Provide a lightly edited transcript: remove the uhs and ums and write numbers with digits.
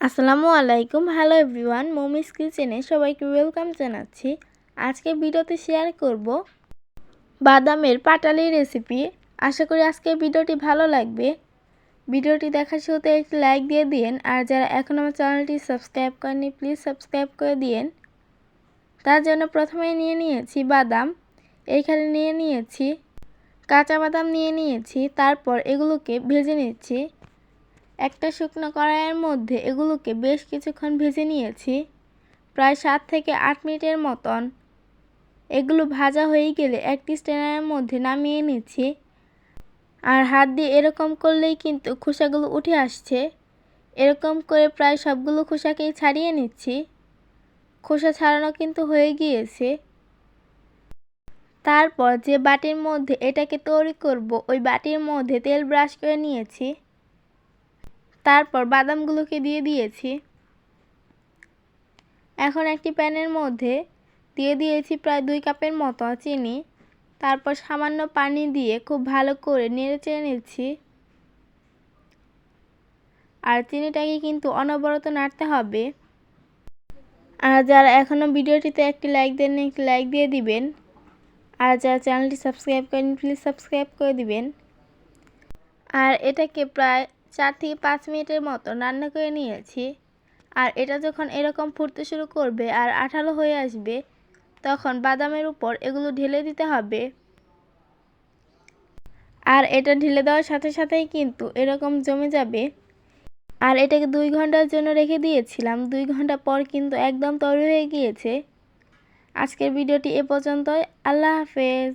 আসসালামু আলাইকুম। Hello everyone, মমিস কিচেনে সবাইকে ওয়েলকাম জানাচ্ছি। আজকে ভিডিওতে শেয়ার করব বাদামের পাটালি রেসিপি। আশা করি আজকের ভিডিওটি ভালো লাগবে। ভিডিওটি দেখার শুরুতে একটি লাইক দিয়ে দিন, আর যারা এখন আমার চ্যানেলটি সাবস্ক্রাইব করেননি প্লিজ সাবস্ক্রাইব করে দিন। তার জন্য প্রথমেই নিয়ে নিয়েছি বাদাম। এইখানে নিয়ে নিয়েছি কাঁচা বাদাম নিয়ে নিয়েছি। তারপর এগুলোকে ভেজে নিচ্ছি। একটা শুকনো কড়াইয়ের মধ্যে এগুলোকে বেশ কিছুক্ষণ ভেজে নিয়েছি, প্রায় 7 থেকে 8 মিনিটের মতন। এগুলো ভাজা হয়ে গেলে একটি স্ট্রেনারের মধ্যে নামিয়ে নিচ্ছি। আর হাত দিয়ে এরকম করলেই কিন্তু খোসাগুলো উঠে আসছে। এরকম করে প্রায় সবগুলো খোসাকেই ছাড়িয়ে নিচ্ছি। খোসা ছাড়ানো কিন্তু হয়ে গিয়েছে। তারপর যে বাটির মধ্যে এটাকে তৈরি করব, ওই বাটির মধ্যে তেল ব্রাশ করে নিয়েছি। তারপর বাদামগুলোকে দিয়ে দিয়েছি। এখন একটি প্যানের মধ্যে দিয়ে দিয়েছি প্রায় 2 কাপের মতো চিনি। তারপর সামান্য পানি দিয়ে খুব ভালো করে নেড়েচেড়ে নিচ্ছি। আর চিনিটাকে কিন্তু অনবরত নাড়তে হবে। আর যারা এখনও ভিডিওটিতে একটি লাইক দেননি একটি লাইক দিয়ে দিবেন। আর যারা চ্যানেলটি সাবস্ক্রাইব করেন প্লিজ সাবস্ক্রাইব করে দিবেন। আর এটাকে প্রায় 4 থেকে 5 মিনিটের মতো রান্না করে নিয়েছি। আর এটা যখন এরকম ফুটতে শুরু করবে আর আঠালো হয়ে আসবে, তখন বাদামের উপর এগুলো ঢেলে দিতে হবে। আর এটা ঢেলে দেওয়ার সাথে সাথেই কিন্তু এরকম জমে যাবে। আর এটাকে 2 ঘন্টার জন্য রেখে দিয়েছিলাম। 2 ঘন্টা পর কিন্তু একদম তৈরি হয়ে গিয়েছে। আজকের ভিডিওটি এ পর্যন্তই। আল্লাহ হাফেজ।